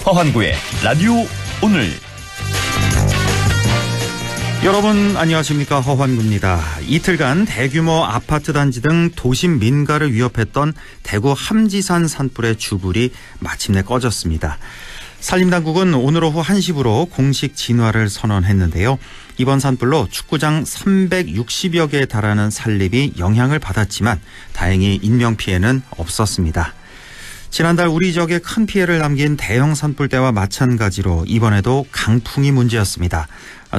허환구의 라디오 오늘. 여러분 안녕하십니까, 허환구입니다. 이틀간 대규모 아파트 단지 등 도심 민가를 위협했던 대구 함지산 산불의 주불이 마침내 꺼졌습니다. 산림당국은 오늘 오후 1시부로 공식 진화를 선언했는데요. 이번 산불로 축구장 360여 개에 달하는 산립이 영향을 받았지만 다행히 인명피해는 없었습니다. 지난달 우리 지역에 큰 피해를 남긴 대형 산불 때와 마찬가지로 이번에도 강풍이 문제였습니다.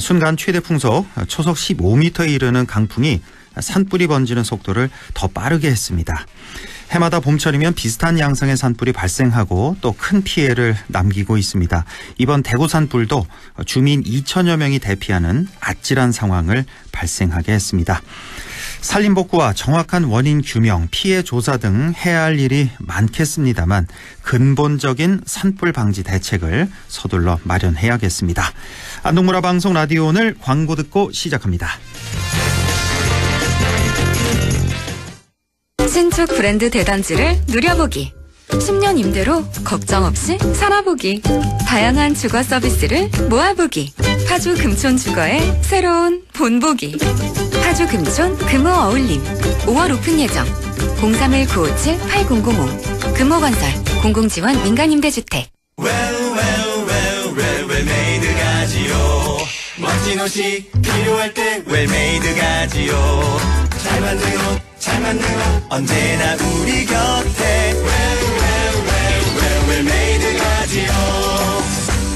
순간 최대 풍속 초속 15m에 이르는 강풍이 산불이 번지는 속도를 더 빠르게 했습니다. 해마다 봄철이면 비슷한 양상의 산불이 발생하고 또 큰 피해를 남기고 있습니다. 이번 대구 산불도 주민 2천여 명이 대피하는 아찔한 상황을 발생하게 했습니다. 산림복구와 정확한 원인 규명, 피해 조사 등 해야 할 일이 많겠습니다만 근본적인 산불 방지 대책을 서둘러 마련해야겠습니다. 안동문화 방송 라디오 오늘 광고 듣고 시작합니다. 신축 브랜드 대단지를 누려보기. 10년 임대로 걱정 없이 살아보기. 다양한 주거 서비스를 모아보기. 파주 금촌 주거의 새로운 본보기. 파주 금촌 금호 어울림. 5월 오픈 예정. 031-957-8005. 금호건설. 공공지원 민간임대주택. 웰메이드 가지요. 멋진 옷이 필요할 때 웰메이드 가지요. 잘 만든 옷, 잘 만든 옷, 언제나 우리 곁에 웰메이드 가지요.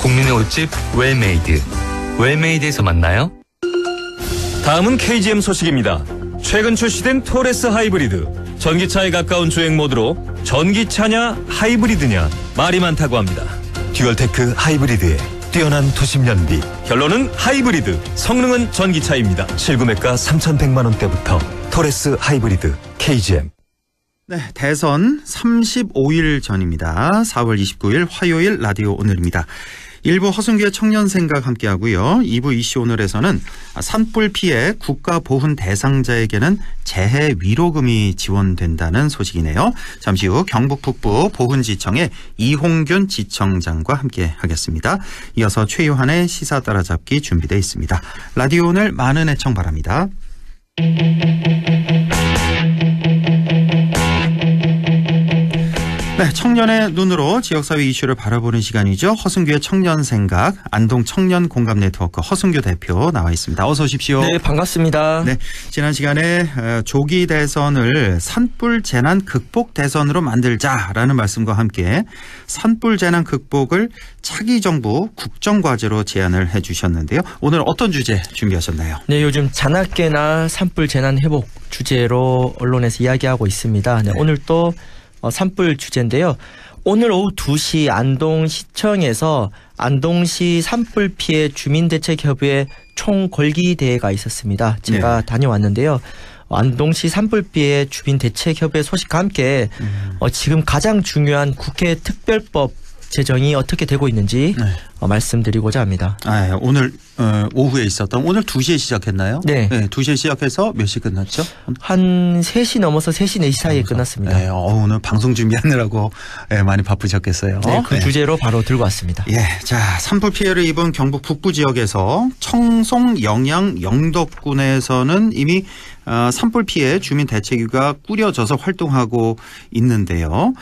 국민의 옷집 웰메이드. 웰메이드에서 만나요. 다음은 KGM 소식입니다. 최근 출시된 토레스 하이브리드. 전기차에 가까운 주행 모드로 전기차냐 하이브리드냐 말이 많다고 합니다. 듀얼테크 하이브리드의 뛰어난 도심 연비. 결론은 하이브리드, 성능은 전기차입니다. 실구매가 3,100만 원대부터 토레스 하이브리드 KGM. 네, 대선 35일 전입니다. 4월 29일 화요일 라디오 오늘입니다. 1부 허승규의 청년생각 함께하고요. 2부 이슈 오늘에서는 산불 피해 국가보훈 대상자에게는 재해 위로금이 지원된다는 소식이네요. 잠시 후 경북 북부 보훈지청의 이홍균 지청장과 함께하겠습니다. 이어서 최유한의 시사 따라잡기 준비되어 있습니다. 라디오 오늘 많은 애청 바랍니다. 네, 청년의 눈으로 지역사회 이슈를 바라보는 시간이죠. 허승규의 청년생각, 안동 청년공감네트워크 허승규 대표 나와 있습니다. 어서 오십시오. 네, 반갑습니다. 네, 지난 시간에 조기 대선을 산불 재난 극복 대선으로 만들자라는 말씀과 함께 산불 재난 극복을 차기 정부 국정과제로 제안을 해 주셨는데요. 오늘 어떤 주제 준비하셨나요? 네, 요즘 잔악계나 산불 재난 회복 주제로 언론에서 이야기하고 있습니다. 네, 오늘 또 산불 주제인데요. 오늘 오후 2시 안동시청에서 안동시 산불 피해 주민대책협의회 총궐기 대회가 있었습니다. 제가 다녀왔는데요. 안동시 산불 피해 주민대책협의회 소식과 함께 지금 가장 중요한 국회 특별법 제정이 어떻게 되고 있는지 말씀드리고자 합니다. 오늘 오후에 있었던, 오늘 2시에 시작했나요? 네. 2시에 시작해서 몇 시 끝났죠? 한 3시 넘어서 3시, 4시 사이에 끝났습니다. 네, 오늘 방송 준비하느라고 많이 바쁘셨겠어요. 네, 그 주제로 바로 들고 왔습니다. 예, 자, 산불 피해를 입은 경북 북부 지역에서 청송, 영양, 영덕군에서는 이미 산불 피해 주민 대책위가 꾸려져서 활동하고 있는데요.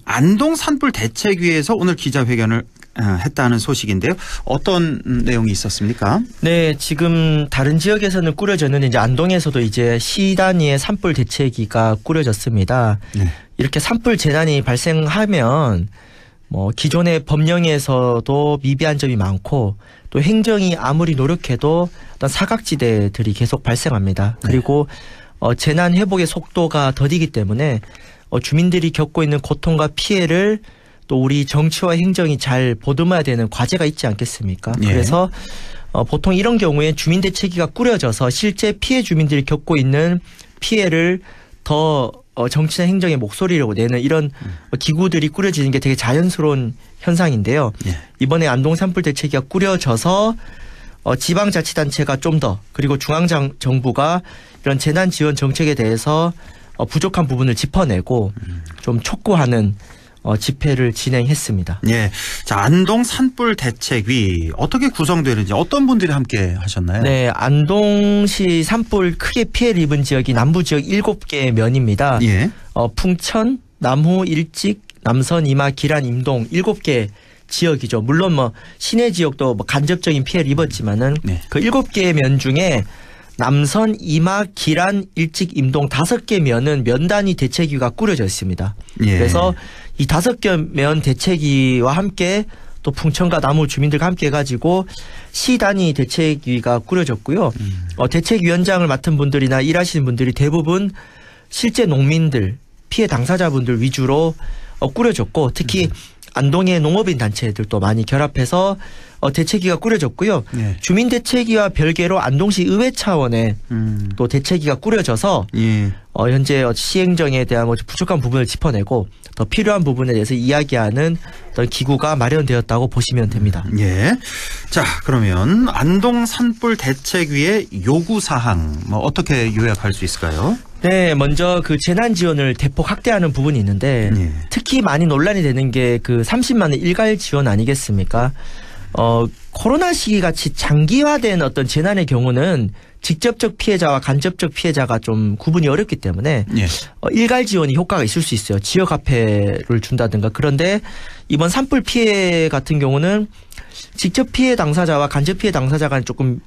안동 산불 대책위에서 오늘 기자회견을 했다는 소식인데요. 어떤 내용이 있었습니까? 네, 지금 다른 지역에서는 꾸려졌는데 이제 안동에서도 이제 시 단위의 산불 대책위가 꾸려졌습니다. 네. 이렇게 산불 재난이 발생하면 기존의 법령에서도 미비한 점이 많고 또 행정이 아무리 노력해도 어떤 사각지대들이 계속 발생합니다. 그리고 재난 회복의 속도가 더디기 때문에 주민들이 겪고 있는 고통과 피해를 또 우리 정치와 행정이 잘 보듬어야 되는 과제가 있지 않겠습니까? 예. 그래서 보통 이런 경우에 주민대책위가 꾸려져서 실제 피해 주민들이 겪고 있는 피해를 더 정치나 행정의 목소리를 내는 이런 기구들이 꾸려지는 게 되게 자연스러운 현상인데요. 예. 이번에 안동 산불 대책위가 꾸려져서 지방자치단체가 좀 더 그리고 중앙정부가 이런 재난지원 정책에 대해서 부족한 부분을 짚어내고 좀 촉구하는 집회를 진행했습니다. 예. 자, 안동 산불 대책위 어떻게 구성되는지 어떤 분들이 함께 하셨나요? 네, 안동시 산불 크게 피해를 입은 지역이 남부 지역 7개 면입니다. 예. 풍천, 남호, 일직, 남선, 이마, 기란, 임동 7개 지역이죠. 물론 뭐 시내 지역도 뭐 간접적인 피해를 입었지만은 네. 그 7개 면 중에 남선, 이마, 기란, 일직, 임동 5개 면은 면 단위 대책위가 꾸려져 있습니다. 예. 그래서 이 5개 면 대책위와 함께 또 풍천과 남호 주민들과 함께 해가지고 시 단위 대책위가 꾸려졌고요. 대책위원장을 맡은 분들이나 일하시는 분들이 대부분 실제 농민들, 피해 당사자분들 위주로 꾸려졌고 특히 안동의 농업인 단체들도 많이 결합해서 대책위가 꾸려졌고요. 예. 주민대책위와 별개로 안동시 의회 차원의 또 대책위가 꾸려져서 예. 현재 시행정에 대한 부족한 부분을 짚어내고 더 필요한 부분에 대해서 이야기하는 어떤 기구가 마련되었다고 보시면 됩니다. 예. 자, 그러면 안동 산불 대책위의 요구 사항 뭐 어떻게 요약할 수 있을까요? 네, 먼저 그 재난 지원을 대폭 확대하는 부분이 있는데 예. 특히 많이 논란이 되는 게 그 30만 원 일괄 지원 아니겠습니까? 코로나 시기 같이 장기화된 어떤 재난의 경우는 직접적 피해자와 간접적 피해자가 좀 구분이 어렵기 때문에 예. 일괄 지원이 효과가 있을 수 있어요. 지역 화폐를 준다든가. 그런데 이번 산불 피해 같은 경우는 직접 피해 당사자와 간접 피해 당사자가 조금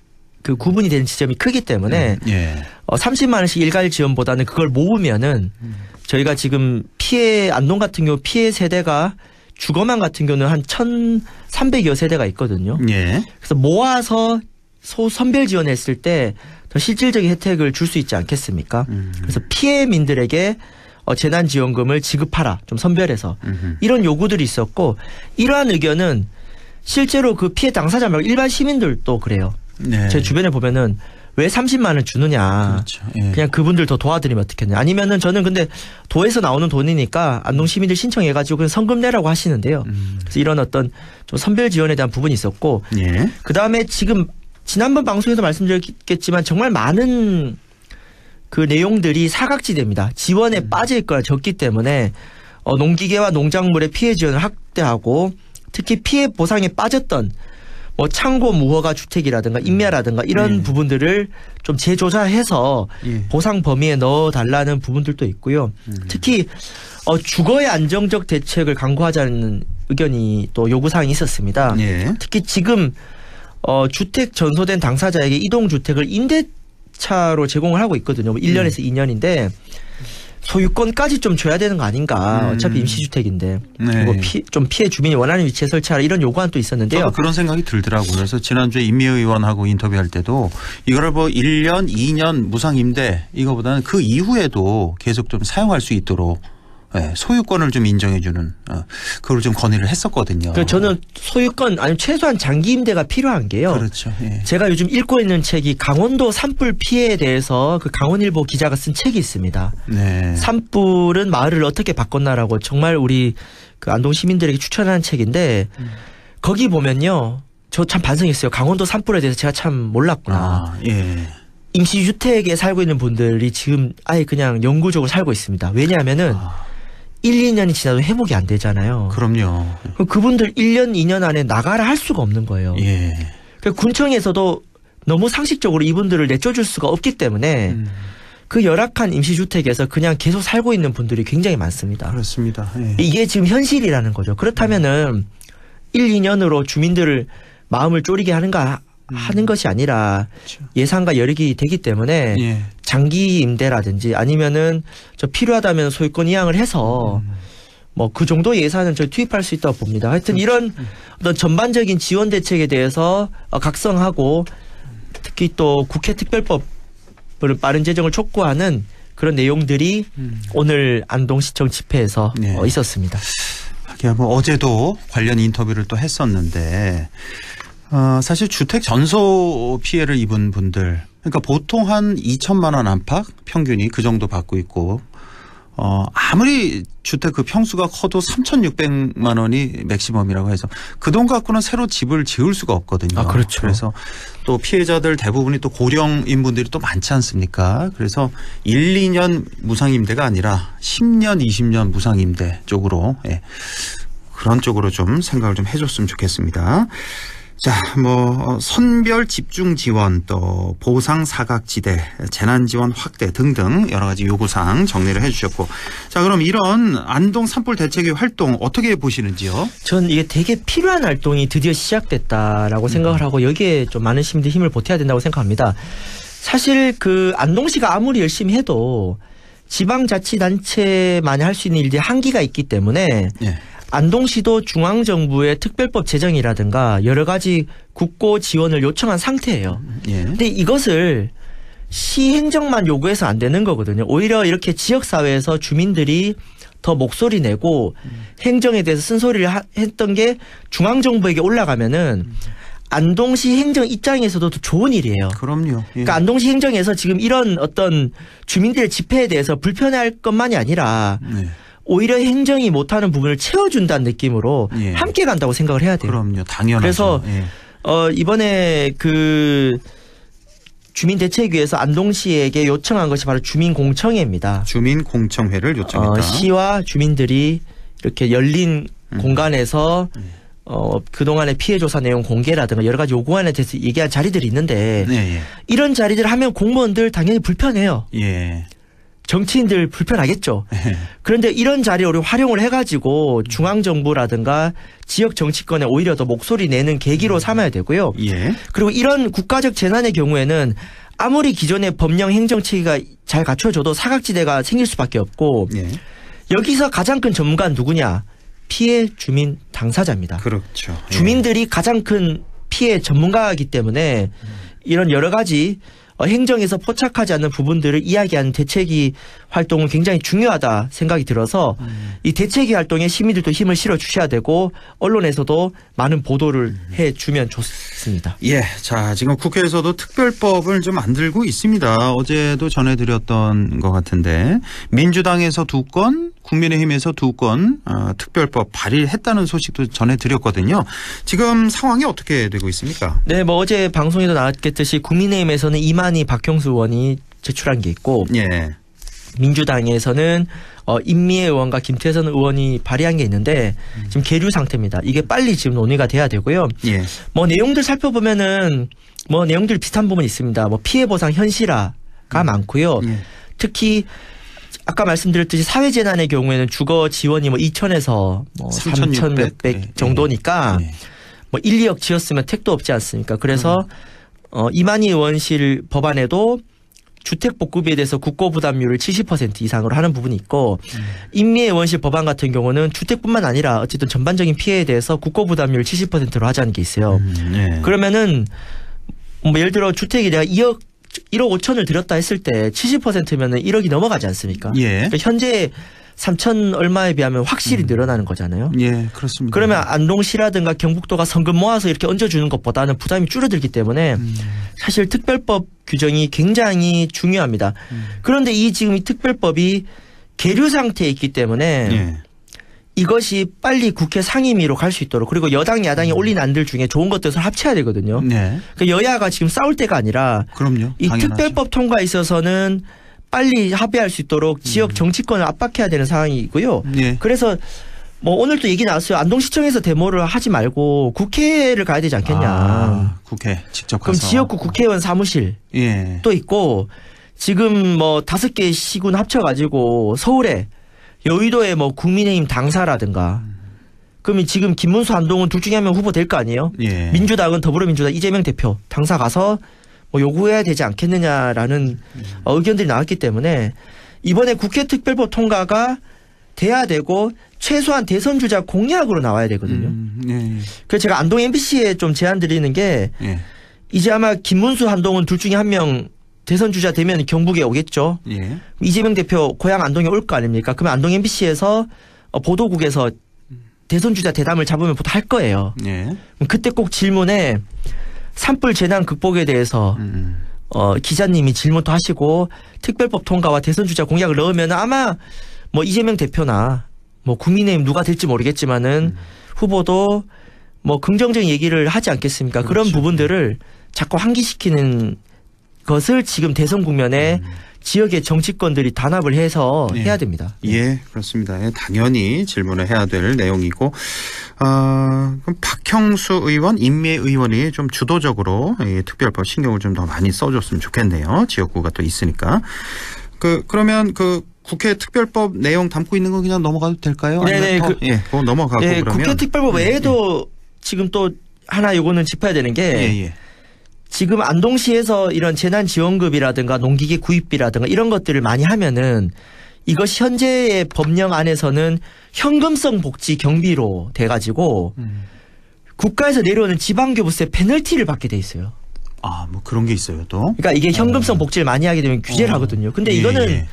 그 구분이 되는 지점이 크기 때문에 예. 30만 원씩 일괄 지원보다는 그걸 모으면은 저희가 지금 피해 안동 같은 경우 피해 세대가 주거만 같은 경우는 한 1,300여 세대가 있거든요. 예. 그래서 모아서 선별 지원했을 때 더 실질적인 혜택을 줄 수 있지 않겠습니까? 그래서 피해민들에게 재난지원금을 지급하라. 좀 선별해서. 이런 요구들이 있었고 이러한 의견은 실제로 그 피해 당사자 말고 일반 시민들도 그래요. 네. 제 주변에 보면은 왜 30만 원을 주느냐. 그렇죠. 예. 그냥 그분들 더 도와드리면 어떻겠냐. 아니면은 저는 근데 도에서 나오는 돈이니까 안동 시민들 신청해가지고 그냥 성금 내라고 하시는데요. 그래서 이런 어떤 좀 선별 지원에 대한 부분이 있었고 예. 그 다음에 지금 지난번 방송에서 말씀드렸겠지만 정말 많은 그 내용들이 사각지대입니다. 지원에 빠져 있거나 적기 때문에 농기계와 농작물의 피해 지원을 확대하고 특히 피해 보상에 빠졌던 뭐 창고 무허가 주택이라든가 임야라든가 이런 부분들을 좀 재조사해서 예. 보상 범위에 넣어달라는 부분들도 있고요. 특히 주거의 안정적 대책을 강구하자는 의견이 또 요구사항이 있었습니다. 예. 특히 지금 주택 전소된 당사자에게 이동주택을 임대차로 제공을 하고 있거든요. 1년에서 2년인데 소유권까지 좀 줘야 되는 거 아닌가. 어차피 임시주택인데. 네. 그리고 좀 피해 주민이 원하는 위치에 설치하라 이런 요구안도 있었는데요. 저도 그런 생각이 들더라고요. 그래서 지난주에 임미애 의원하고 인터뷰할 때도 이거를 뭐 1년, 2년 무상 임대 이거보다는 그 이후에도 계속 좀 사용할 수 있도록 소유권을 좀 인정해주는 그걸 좀 건의를 했었거든요. 그래서 저는 소유권 아니면 최소한 장기 임대가 필요한 게요. 그렇죠. 예. 제가 요즘 읽고 있는 책이 강원도 산불 피해에 대해서 그 강원일보 기자가 쓴 책이 있습니다. 네. 산불은 마을을 어떻게 바꿨나라고 정말 우리 그 안동 시민들에게 추천하는 책인데 거기 보면요. 저 참 반성했어요. 강원도 산불에 대해서 제가 참 몰랐구나. 아, 예. 임시주택에 살고 있는 분들이 지금 아예 그냥 영구적으로 살고 있습니다. 왜냐하면은 1, 2년이 지나도 회복이 안 되잖아요. 그럼요. 그럼 그분들 1년, 2년 안에 나가라 할 수가 없는 거예요. 예. 그러니까 군청에서도 너무 상식적으로 이분들을 내쫓을 수가 없기 때문에 그 열악한 임시주택에서 그냥 계속 살고 있는 분들이 굉장히 많습니다. 그렇습니다. 예. 이게 지금 현실이라는 거죠. 그렇다면은 1, 2년으로 주민들을 마음을 쪼리게 하는 것이 아니라 그렇죠. 예산과 여력이 되기 때문에 예. 장기 임대라든지 아니면은 저 필요하다면 소유권 이양을 해서 뭐 그 정도 예산은 저희 투입할 수 있다고 봅니다. 하여튼 이런 어떤 전반적인 지원 대책에 대해서 각성하고 특히 또 국회 특별법 빠른 제정을 촉구하는 그런 내용들이 오늘 안동시청 집회에서 네. 있었습니다. 뭐 어제도 관련 인터뷰를 또 했었는데 사실 주택 전소 피해를 입은 분들 그러니까 보통 한 2천만 원 안팎 평균이 그 정도 받고 있고 아무리 주택 그 평수가 커도 3,600만 원이 맥시멈이라고 해서 그 돈 갖고는 새로 집을 지을 수가 없거든요. 아, 그렇죠. 그래서 또 피해자들 대부분이 또 고령인 분들이 또 많지 않습니까? 그래서 1, 2년 무상임대가 아니라 10년, 20년 무상임대 쪽으로 그런 쪽으로 좀 생각을 좀 해줬으면 좋겠습니다. 자, 선별 집중 지원 또 보상 사각지대 재난 지원 확대 등등 여러 가지 요구사항 정리를 해 주셨고 자, 그럼 이런 안동 산불 대책의 활동 어떻게 보시는지요? 전 이게 되게 필요한 활동이 드디어 시작됐다라고 생각을 하고 여기에 좀 많은 시민들이 힘을 보태야 된다고 생각합니다. 사실 그 안동시가 아무리 열심히 해도 지방자치단체만이 할 수 있는 일들이 한계가 있기 때문에 안동시도 중앙정부의 특별법 제정이라든가 여러 가지 국고 지원을 요청한 상태예요. 근데 이것을 시행정만 요구해서 안 되는 거거든요. 오히려 이렇게 지역사회에서 주민들이 더 목소리 내고 행정에 대해서 쓴소리를 했던 게 중앙정부에게 올라가면은 안동시 행정 입장에서도 더 좋은 일이에요. 그럼요. 그러니까 안동시 행정에서 지금 이런 어떤 주민들의 집회에 대해서 불편할 것만이 아니라 오히려 행정이 못하는 부분을 채워준다는 느낌으로 함께 간다고 생각을 해야 돼요. 그럼요. 당연하죠. 그래서 이번에 그 주민대책위에서 안동시에게 요청한 것이 바로 주민공청회입니다. 주민공청회를 요청했다. 시와 주민들이 이렇게 열린 공간에서 그동안의 피해 조사 내용 공개라든가 여러 가지 요구안에 대해서 얘기한 자리들이 있는데 이런 자리들을 하면 공무원들 당연히 불편해요. 정치인들 불편하겠죠. 그런데 이런 자리를 우리 활용을 해가지고 중앙정부라든가 지역 정치권에 오히려 더 목소리 내는 계기로 삼아야 되고요. 그리고 이런 국가적 재난의 경우에는 아무리 기존의 법령 행정체계가 잘 갖춰져도 사각지대가 생길 수밖에 없고 여기서 가장 큰 전문가는 누구냐? 피해 주민 당사자입니다. 그렇죠. 주민들이 가장 큰 피해 전문가이기 때문에 이런 여러 가지 행정에서 포착하지 않는 부분들을 이야기하는 대책위 활동은 굉장히 중요하다 생각이 들어서 이 대책위 활동에 시민들도 힘을 실어 주셔야 되고 언론에서도 많은 보도를 해 주면 좋습니다. 자, 지금 국회에서도 특별법을 좀 만들고 있습니다. 어제도 전해드렸던 것 같은데 민주당에서 2건, 국민의힘에서 2건 특별법 발의했다는 소식도 전해드렸거든요. 지금 상황이 어떻게 되고 있습니까? 네, 어제 방송에도 나왔겠듯이 국민의힘에서는 이만희 박형수 의원이 제출한 게 있고 민주당에서는 임미애 의원과 김태선 의원이 발의한 게 있는데 지금 계류 상태입니다. 이게 빨리 지금 논의가 돼야 되고요. 내용들 살펴보면은 내용들 비슷한 부분이 있습니다. 피해 보상 현실화가 많고요. 특히 아까 말씀드렸듯이 사회재난의 경우에는 주거 지원이 2천에서 3천 몇백 정도니까 1, 2억 지었으면 택도 없지 않습니까? 그래서 이만희 의원실 법안에도 주택복구비에 대해서 국고부담률을 70% 이상으로 하는 부분이 있고 임미애 의원실 법안 같은 경우는 주택뿐만 아니라 어쨌든 전반적인 피해에 대해서 국고부담률 70%로 하자는 게 있어요. 그러면은 예를 들어 주택이 내가 1억 5천을 들였다 했을 때 70%면은 1억이 넘어가지 않습니까? 그러니까 현재 3천 얼마에 비하면 확실히 늘어나는 거잖아요. 그렇습니다. 그러면 안동시라든가 경북도가 성금 모아서 이렇게 얹어주는 것보다는 부담이 줄어들기 때문에 사실 특별법 규정이 굉장히 중요합니다. 그런데 지금 이 특별법이 계류 상태에 있기 때문에 이것이 빨리 국회 상임위로 갈 수 있도록 그리고 여당 야당이 올린 안들 중에 좋은 것들을 합쳐야 되거든요. 그러니까 여야가 지금 싸울 때가 아니라 이 당연하죠. 특별법 통과에 있어서는 빨리 합의할 수 있도록 지역 정치권을 압박해야 되는 상황이고요. 그래서 오늘도 얘기 나왔어요. 안동시청에서 데모를 하지 말고 국회를 가야 되지 않겠냐. 국회 직접 가서. 그럼 지역구 국회의원 사무실 또 있고 지금 5개 시군 합쳐가지고 서울에 여의도에 국민의힘 당사라든가 그러면 지금 김문수 한동훈 둘 중에 한 명 후보 될 거 아니에요? 민주당은 더불어민주당 이재명 대표 당사 가서 요구해야 되지 않겠느냐라는 의견들이 나왔기 때문에 이번에 국회 특별법 통과가 돼야 되고 최소한 대선 주자 공약으로 나와야 되거든요. 그래서 제가 안동 MBC에 좀 제안 드리는 게 이제 아마 김문수 한동훈 둘 중에 한 명 대선 주자 되면 경북에 오겠죠. 이재명 대표 고향 안동에 올 거 아닙니까? 그러면 안동 MBC에서 보도국에서 대선 주자 대담을 잡으면 보통 할 거예요. 그때 꼭 질문에 산불 재난 극복에 대해서 기자님이 질문도 하시고 특별법 통과와 대선 주자 공약을 넣으면 아마 뭐 이재명 대표나 뭐 국민의힘 누가 될지 모르겠지만은 후보도 뭐 긍정적인 얘기를 하지 않겠습니까? 그런 그렇죠. 부분들을 자꾸 환기시키는 것을 지금 대선 국면에 지역의 정치권들이 단합을 해서 예. 해야 됩니다. 예, 그렇습니다. 예, 당연히 질문을 해야 될 내용이고, 그럼 박형수 의원, 임미애 의원이 좀 주도적으로 이 특별법 신경을 좀 더 많이 써줬으면 좋겠네요. 지역구가 또 있으니까. 그러면 국회 특별법 내용 담고 있는 거 그냥 넘어가도 될까요? 네네. 그거 넘어가고 예, 그러면. 국회 특별법 외에도 지금 또 하나 요거는 짚어야 되는 게 예. 지금 안동시에서 이런 재난지원급이라든가 농기계 구입비라든가 이런 것들을 많이 하면은 이것이 현재의 법령 안에서는 현금성 복지 경비로 돼가지고 국가에서 내려오는 지방교부세 페널티를 받게 돼 있어요. 뭐 그런 게 있어요, 또. 그러니까 이게 현금성 복지를 많이 하게 되면 규제를 하거든요. 근데 이거는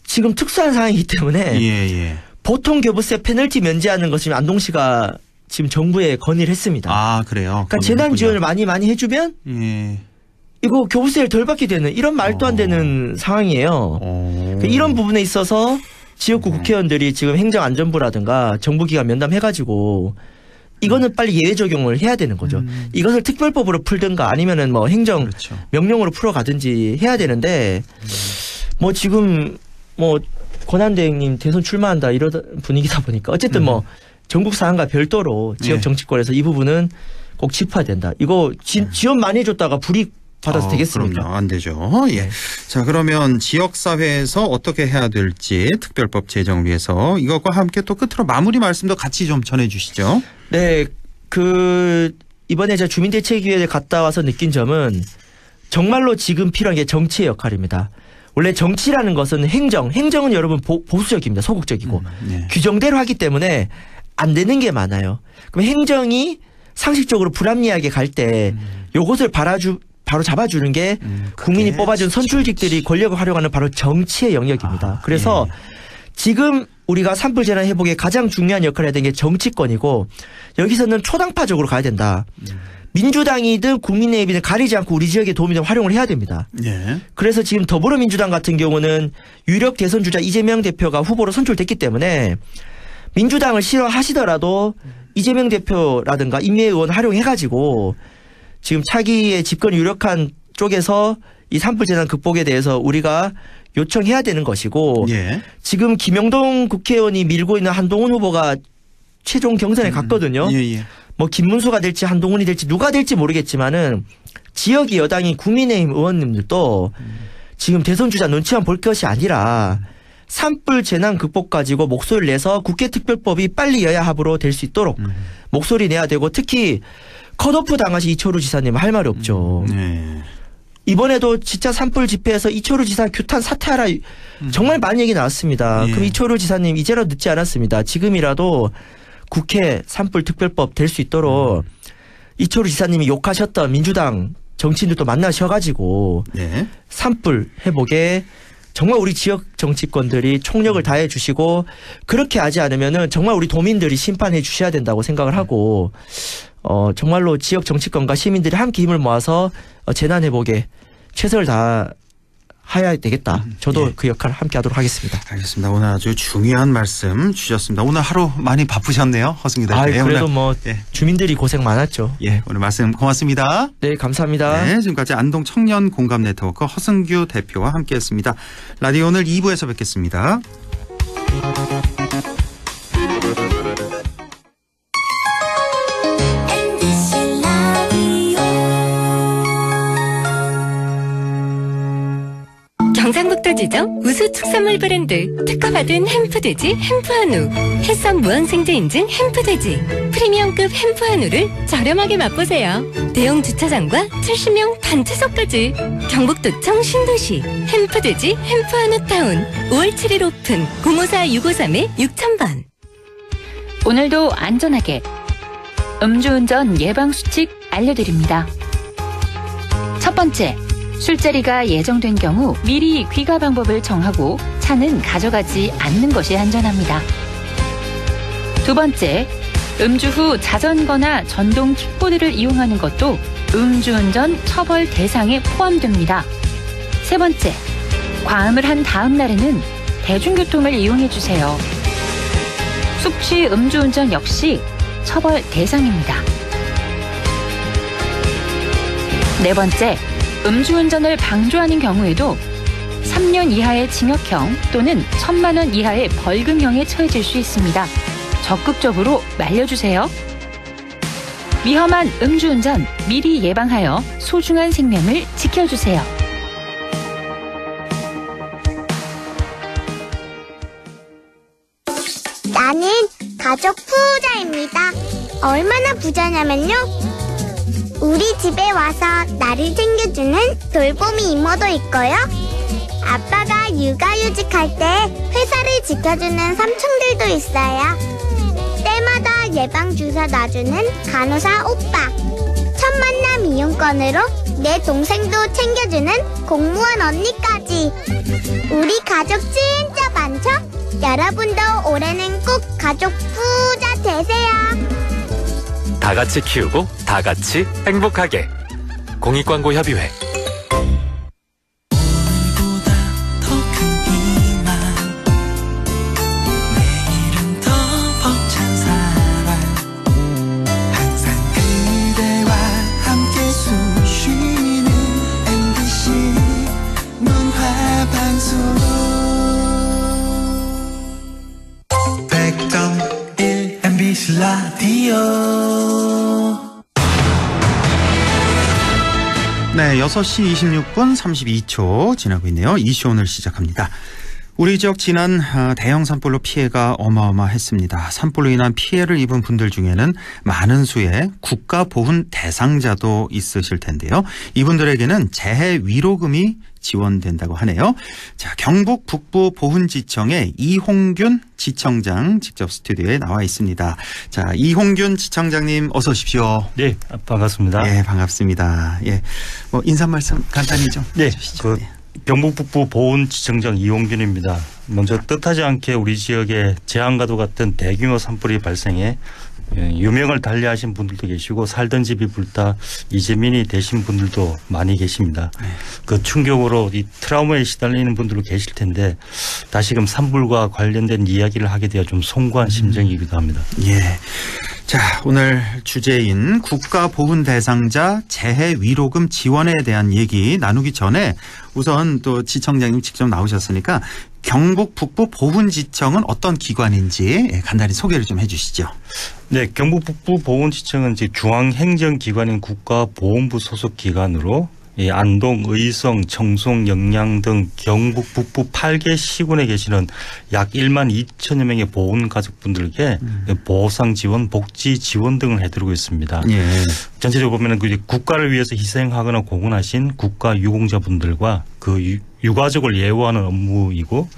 지금 특수한 상황이기 때문에 보통 교부세 페널티 면제하는 것을 안동시가 지금 정부에 건의를 했습니다. 그래요. 그러니까 재난 지원을 많이 해주면 이거 교부세를 덜 받게 되는 이런 말도 안 되는 상황이에요. 그러니까 이런 부분에 있어서 지역구 국회의원들이 지금 행정안전부라든가 정부기관 면담해가지고 이거는 빨리 예외 적용을 해야 되는 거죠. 이것을 특별법으로 풀든가 아니면은 뭐 행정 그렇죠. 명령으로 풀어가든지 해야 되는데 뭐 지금 뭐 권한대행님 대선 출마한다 이러다 분위기다 보니까 어쨌든 뭐 전국 사안과 별도로 지역 정치권에서 이 부분은 꼭 짚어야 된다. 이거 지원 많이 해줬다가 불이익 받아서 되겠습니까? 그럼요. 안 되죠. 예. 자, 그러면 지역사회에서 어떻게 해야 될지 특별법 제정을 위해서 이것과 함께 또 끝으로 마무리 말씀도 같이 좀 전해주시죠. 네. 이번에 제가 주민대책위원회 갔다 와서 느낀 점은 정말로 지금 필요한 게 정치의 역할입니다. 원래 정치라는 것은 행정은 여러분 보수적입니다. 소극적이고. 규정대로 하기 때문에 안 되는 게 많아요. 그럼 행정이 상식적으로 불합리하게 갈 때 요것을 바로 잡아주는 게 국민이 뽑아준 선출직들이 권력을 활용하는 바로 정치의 영역입니다. 그래서 지금 우리가 산불 재난 회복에 가장 중요한 역할을 해야 되는 게 정치권이고 여기서는 초당파적으로 가야 된다. 민주당이든 국민의힘이든 가리지 않고 우리 지역에 도움이 되는 활용을 해야 됩니다. 그래서 지금 더불어민주당 같은 경우는 유력 대선 주자 이재명 대표가 후보로 선출됐기 때문에 민주당을 싫어하시더라도 이재명 대표라든가 임미애 의원 활용해가지고 지금 차기의 집권 유력한 쪽에서 이 산불 재난 극복에 대해서 우리가 요청해야 되는 것이고 지금 김영동 국회의원이 밀고 있는 한동훈 후보가 최종 경선에 갔거든요. 뭐 김문수가 될지 한동훈이 될지 누가 될지 모르겠지만은 지역의 여당인 국민의힘 의원님들도 지금 대선 주자 눈치만 볼 것이 아니라 산불 재난 극복 가지고 목소리를 내서 국회 특별법이 빨리 여야 합으로 될 수 있도록 목소리 내야 되고 특히 컷오프 당하신 이철우 지사님 할 말이 없죠. 이번에도 진짜 산불 집회에서 이철우 지사 규탄 사퇴하라 정말 많은 얘기 나왔습니다. 그럼 이철우 지사님 이제라도 늦지 않았습니다. 지금이라도 국회 산불 특별법 될 수 있도록 이철우 지사님이 욕하셨던 민주당 정치인들도 만나셔가지고 산불 회복에 정말 우리 지역 정치권들이 총력을 다해 주시고 그렇게 하지 않으면은 정말 우리 도민들이 심판해 주셔야 된다고 생각을 하고 정말로 지역 정치권과 시민들이 함께 힘을 모아서 재난 회복에 최선을 다해야 되겠다. 저도 그 역할을 함께 하도록 하겠습니다. 알겠습니다. 오늘 아주 중요한 말씀 주셨습니다. 오늘 하루 많이 바쁘셨네요. 허승기 대표. 그래도 뭐 주민들이 고생 많았죠. 오늘 말씀 고맙습니다. 네, 감사합니다. 네, 지금까지 안동 청년 공감 네트워크 허승규 대표와 함께했습니다. 라디오 오늘 2부에서 뵙겠습니다. 경상북도 지정 우수 축산물 브랜드 특허받은 햄프돼지 햄프한우 햇선 무항생제 인증 햄프돼지 프리미엄급 햄프한우를 저렴하게 맛보세요. 대형 주차장과 70명 단체석까지 경북도청 신도시 햄프돼지 햄프한우타운 5월 7일 오픈 054-653-6000번. 오늘도 안전하게 음주운전 예방수칙 알려드립니다. 첫 번째, 술자리가 예정된 경우 미리 귀가 방법을 정하고 차는 가져가지 않는 것이 안전합니다. 두 번째, 음주 후 자전거나 전동 킥보드를 이용하는 것도 음주운전 처벌 대상에 포함됩니다. 세 번째, 과음을 한 다음 날에는 대중교통을 이용해 주세요. 숙취 음주운전 역시 처벌 대상입니다. 네 번째, 음주운전을 방조하는 경우에도 3년 이하의 징역형 또는 1,000만 원 이하의 벌금형에 처해질 수 있습니다. 적극적으로 말려주세요. 위험한 음주운전 미리 예방하여 소중한 생명을 지켜주세요. 나는 가족 부자입니다. 얼마나 부자냐면요. 우리 집에 와서 나를 챙겨주는 돌보미 이모도 있고요. 아빠가 육아휴직할 때 회사를 지켜주는 삼촌들도 있어요. 때마다 예방주사 놔주는 간호사 오빠. 첫 만남 이용권으로 내 동생도 챙겨주는 공무원 언니까지. 우리 가족 진짜 많죠? 여러분도 올해는 꼭 가족 부자 되세요. 다 같이 키우고 다 같이 행복하게. 공익광고협의회. 네, 6시 26분 32초 지나고 있네요. 이슈 오늘 시작합니다. 우리 지역 지난 대형 산불로 피해가 어마어마했습니다. 산불로 인한 피해를 입은 분들 중에는 많은 수의 국가보훈 대상자도 있으실 텐데요. 이분들에게는 재해 위로금이 지원된다고 하네요. 자, 경북 북부 보훈지청의 이홍균 지청장 직접 스튜디오에 나와 있습니다. 자, 이홍균 지청장님 어서 오십시오. 네, 반갑습니다. 네, 반갑습니다. 예, 뭐 인사 말씀 간단히 좀 해주시죠. 경북 북부 보훈지청장 이홍균입니다. 먼저 뜻하지 않게 우리 지역에 재앙과도 같은 대규모 산불이 발생해 유명을 달리하신 분들도 계시고 살던 집이 불타 이재민이 되신 분들도 많이 계십니다. 그 충격으로 이 트라우마에 시달리는 분들도 계실 텐데 다시금 산불과 관련된 이야기를 하게 되어 좀 송구한 심정이기도 합니다. 예. 자, 오늘 주제인 국가보훈 대상자 재해 위로금 지원에 대한 얘기 나누기 전에 우선 또 지청장님 직접 나오셨으니까 경북 북부 보훈지청은 어떤 기관인지 간단히 소개를 좀 해 주시죠. 네, 경북 북부 보훈지청은 중앙행정기관인 국가보훈부 소속 기관으로 안동, 의성, 청송, 영양 등 경북 북부 8개 시군에 계시는 약 1만 2천여 명의 보훈 가족분들께 보상 지원, 복지 지원 등을 해드리고 있습니다. 예. 전체적으로 보면 국가를 위해서 희생하거나 공헌하신 국가 유공자분들과 그 유가족을 예우하는 업무이고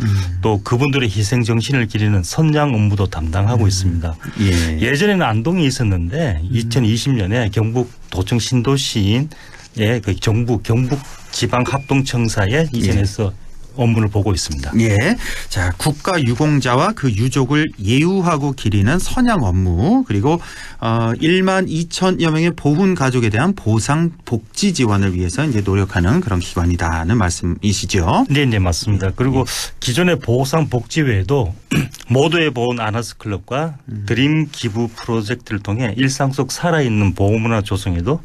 또 그분들의 희생 정신을 기리는 선양 업무도 담당하고 있습니다. 예. 예전에는 안동이 있었는데 2020년에 경북 도청 신도시인 그 경북 지방합동청사에 이전해서 업무를 보고 있습니다. 예. 자, 국가 유공자와 그 유족을 예우하고 기리는 선양 업무, 그리고 1만 2천여 명의 보훈 가족에 대한 보상 복지 지원을 위해서 이제 노력하는 그런 기관이다는 말씀이시죠? 네, 네, 맞습니다. 그리고 기존의 보상 복지 외에도 모두의 보훈 아너스 클럽과 드림 기부 프로젝트를 통해 일상 속 살아있는 보호문화 조성에도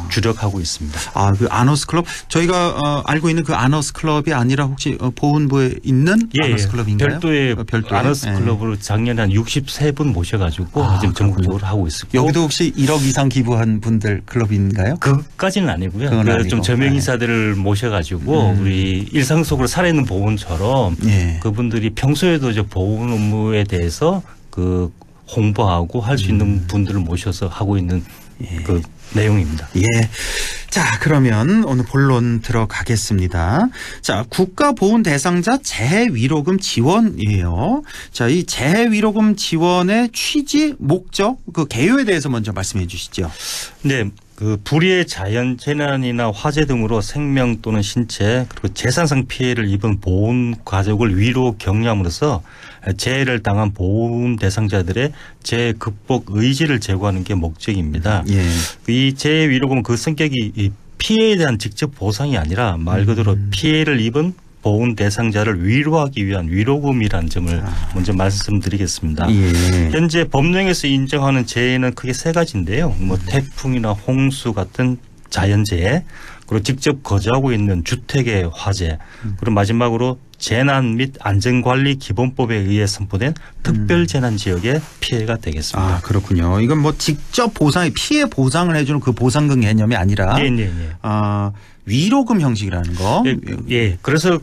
주력하고 있습니다. 아, 그 아너스 클럽 저희가 알고 있는 그 아너스 클럽이 아니라 혹시 보훈부에 있는 아너스 클럽인가요? 별도의 아너스 클럽으로 작년에 한 63분 모셔가지고 지금 전국적으로 하고 있습니다. 여기도 혹시 1억 이상 기부한 분들 클럽인가요? 그까지는 아니고요. 좀 저명인사들을 모셔가지고 우리 일상 속으로 살아있는 보훈처럼 그분들이 평소에도 이제 보훈 업무에 대해서 그 홍보하고 할 수 있는 분들을 모셔서 하고 있는 그 내용입니다. 예. 자, 그러면 오늘 본론 들어가겠습니다. 자, 국가보훈 대상자 재해위로금 지원이에요. 자, 이 재해위로금 지원의 취지, 목적, 그 개요에 대해서 먼저 말씀해 주시죠. 네. 그 불의의 자연 재난이나 화재 등으로 생명 또는 신체 그리고 재산상 피해를 입은 보훈 가족을 위로 격려함으로써 재해를 당한 보훈 대상자들의 재해 극복 의지를 제고하는 게 목적입니다. 예. 이 재해 위로금은 그 성격이 이 피해에 대한 직접 보상이 아니라 말 그대로 피해를 입은 보훈 대상자를 위로하기 위한 위로금이라는 점을 먼저 말씀드리겠습니다. 예. 현재 법령에서 인정하는 재해는 크게 세 가지인데요. 뭐 태풍이나 홍수 같은 자연재해, 그리고 직접 거주하고 있는 주택의 화재, 그리고 마지막으로 재난 및 안전관리 기본법에 의해 선포된 특별재난 지역의 피해가 되겠습니다. 아, 그렇군요. 이건 뭐 직접 피해 보상을 해주는 그 보상금 개념이 아니라 위로금 형식이라는 거. 예. 그래서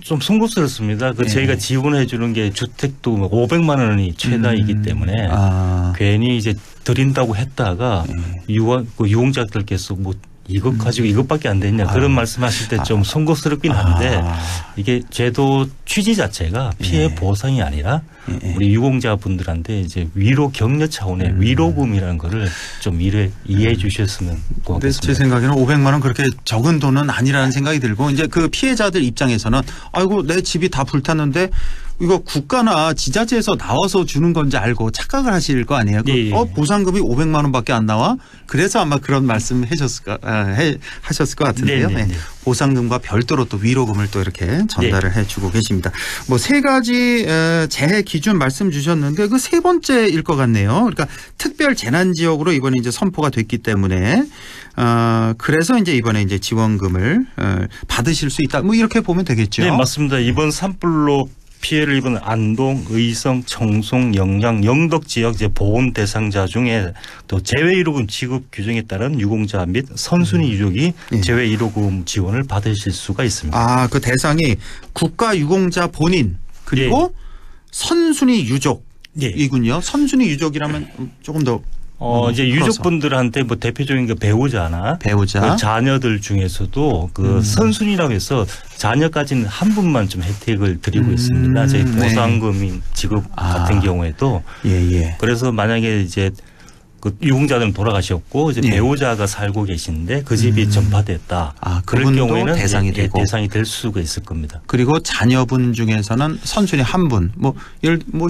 좀 송구스럽습니다. 저희가 지원해 주는 게 주택도 500만 원이 최다이기 때문에 괜히 이제 드린다고 했다가 유공자들께서 뭐 이것 가지고 이것밖에 안 됐냐 그런 말씀하실 때 좀 송구스럽긴 한데 이게 제도 취지 자체가 피해 보상이 아니라 우리 유공자분들한테 이제 위로 격려 차원의 위로금이라는 거를 좀 이해해 주셨으면 고맙겠습니다. 제 생각에는 500만 원 그렇게 적은 돈은 아니라는 생각이 들고 이제 그 피해자들 입장에서는 아이고 내 집이 다 불탔는데 이거 국가나 지자체에서 나와서 주는 건지 알고 착각을 하실 거 아니에요. 보상금이 500만 원밖에 안 나와? 그래서 아마 그런 말씀 하셨을 것 같은데요. 네. 보상금과 별도로 또 위로금을 또 이렇게 전달을 해주고 계십니다. 뭐 세 가지 재해 기준 말씀 주셨는데 그 세 번째일 것 같네요. 그러니까 특별 재난 지역으로 이번에 이제 선포가 됐기 때문에 그래서 이제 이번에 이제 지원금을 받으실 수 있다. 뭐 이렇게 보면 되겠죠. 네, 맞습니다. 이번 산불로 피해를 입은 안동, 의성, 청송, 영양, 영덕 지역 보훈 대상자 중에 또 재외 1호금 지급 규정에 따른 유공자 및 선순위 유족이 재외 1호금 지원을 받으실 수가 있습니다. 아, 그 대상이 국가 유공자 본인 그리고 선순위 유족이군요. 선순위 유족이라면 조금 더 이제 유족분들한테 뭐 대표적인 그 배우자 그 자녀들 중에서도 그 선순위라고 해서 자녀까지는 한 분만 좀 혜택을 드리고 있습니다. 저희 보상금 지급 같은 경우에도 그래서 만약에 이제 그 유공자들은 돌아가셨고 이제 배우자가 살고 계신데 그 집이 전파됐다. 그럴 경우에는 대상이 될 수가 있을 겁니다. 그리고 자녀분 중에서는 선순위 한 분, 뭐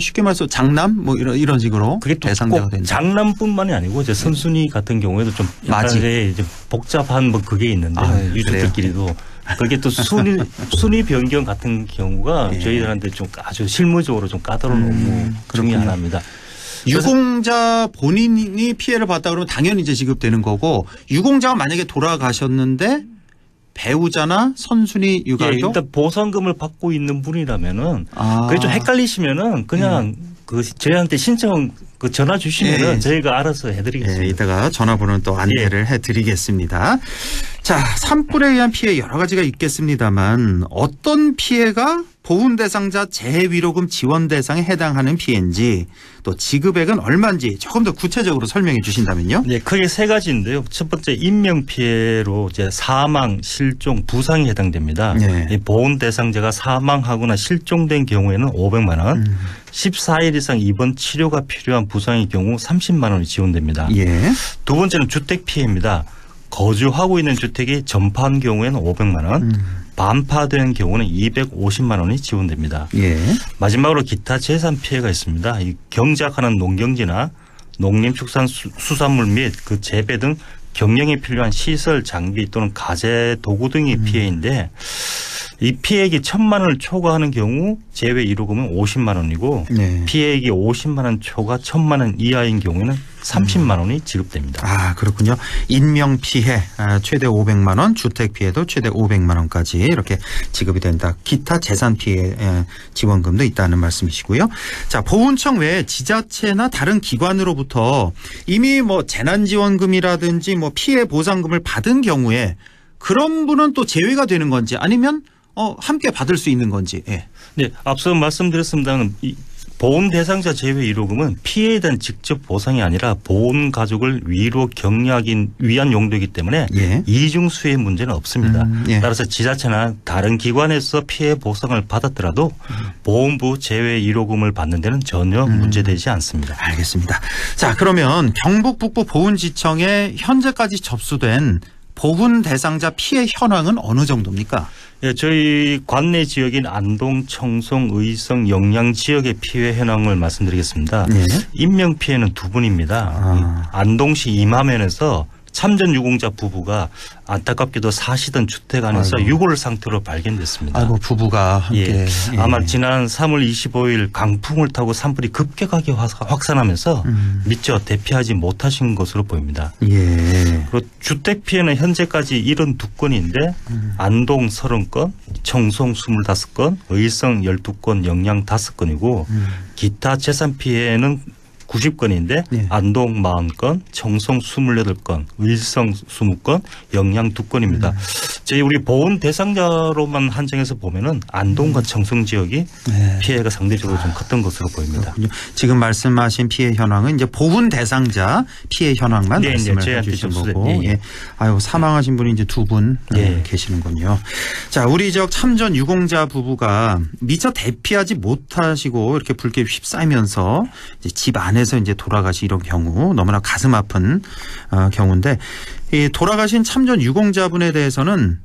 쉽게 말해서 장남 뭐 이런 식으로 그게 또 대상자가 된다. 장남뿐만이 아니고 이제 선순위 같은 경우에도 좀 약간 이제 복잡한 뭐 그게 있는데 유족들끼리도. 그게 또 순위 변경 같은 경우가 저희들한테 좀 아주 실무적으로 좀 까다로운 업무 중에 하나입니다. 유공자 본인이 피해를 봤다 그러면 당연히 이제 지급되는 거고 유공자가 만약에 돌아가셨는데 배우자나 선순위 유가족 일단 보상금을 받고 있는 분이라면은 그게 좀 헷갈리시면은 그냥 그 저희한테 신청 전화 주시면은 저희가 알아서 해드리겠습니다. 이따가 전화번호는 또 안내를 해드리겠습니다. 자, 산불에 의한 피해 여러 가지가 있겠습니다만 어떤 피해가 보훈 대상자 재해 위로금 지원 대상에 해당하는 피해인지 또 지급액은 얼마인지 조금 더 구체적으로 설명해 주신다면요. 네, 크게 세 가지인데요. 첫 번째 인명 피해로 이제 사망, 실종, 부상이 해당됩니다. 이 보훈 대상자가 사망하거나 실종된 경우에는 500만 원, 14일 이상 입원 치료가 필요한 부상의 경우 30만 원이 지원됩니다. 두 번째는 주택 피해입니다. 거주하고 있는 주택이 전파한 경우에는 500만 원, 반파된 경우는 250만 원이 지원됩니다. 마지막으로 기타 재산 피해가 있습니다. 이 경작하는 농경지나 농림축산수산물 및 그 재배 등 경영에 필요한 시설, 장비 또는 가재 도구 등의 피해인데 이 피해액이 1,000만 원을 초과하는 경우 재외 1호금은 50만 원이고 피해액이 50만 원 초과 1,000만 원 이하인 경우에는 30만 원이 지급됩니다. 아, 그렇군요. 인명 피해 최대 500만 원, 주택 피해도 최대 500만 원까지 이렇게 지급이 된다. 기타 재산 피해 지원금도 있다는 말씀이시고요. 자, 보훈청 외에 지자체나 다른 기관으로부터 이미 뭐 재난지원금이라든지 뭐 피해 보상금을 받은 경우에 그런 분은 또 제외가 되는 건지 아니면 함께 받을 수 있는 건지. 네, 앞서 말씀드렸습니다만 보훈 대상자 제외 1호금은 피해에 대한 직접 보상이 아니라 보훈 가족을 위로 격려하기 위한 용도이기 때문에 이중 수혜 문제는 없습니다. 따라서 지자체나 다른 기관에서 피해 보상을 받았더라도 보훈부 제외 1호금을 받는 데는 전혀 문제되지 않습니다. 알겠습니다. 자, 그러면 경북 북부 보훈지청에 현재까지 접수된 보훈 대상자 피해 현황은 어느 정도입니까? 저희 관내 지역인 안동, 청송, 의성, 영양 지역의 피해 현황을 말씀드리겠습니다. 인명 피해는 두 분입니다. 안동시 임하면에서 참전 유공자 부부가 안타깝게도 사시던 주택 안에서 아이고. 유골 상태로 발견됐습니다. 아이고 부부가 함께. 예. 아마 지난 3월 25일 강풍을 타고 산불이 급격하게 확산하면서 미처 대피하지 못하신 것으로 보입니다. 예. 그리고 주택 피해는 현재까지 72건인데 안동 30건, 청송 25건, 의성 12건, 영양 5건이고 기타 재산 피해는 90건인데 예. 안동 40건, 청송 28건, 의성 20건, 영양 2건입니다. 저희 우리 보훈 대상자로만 한정해서 보면은 안동과 청송 지역이 네. 피해가 상대적으로 좀 컸던 것으로 보입니다. 그렇군요. 지금 말씀하신 피해 현황은 이제 보훈 대상자 피해 현황만 네, 말씀을 네, 해주신 저희한테 거고, 좀 예. 아유 사망하신 분이 이제 두 분 예. 계시는군요. 자, 우리 지역 참전 유공자 부부가 미처 대피하지 못하시고 이렇게 불길에 휩싸이면서 이제 집 안에서 이제 돌아가시 이런 경우 너무나 가슴 아픈 경우인데. 이 돌아가신 참전 유공자분에 대해서는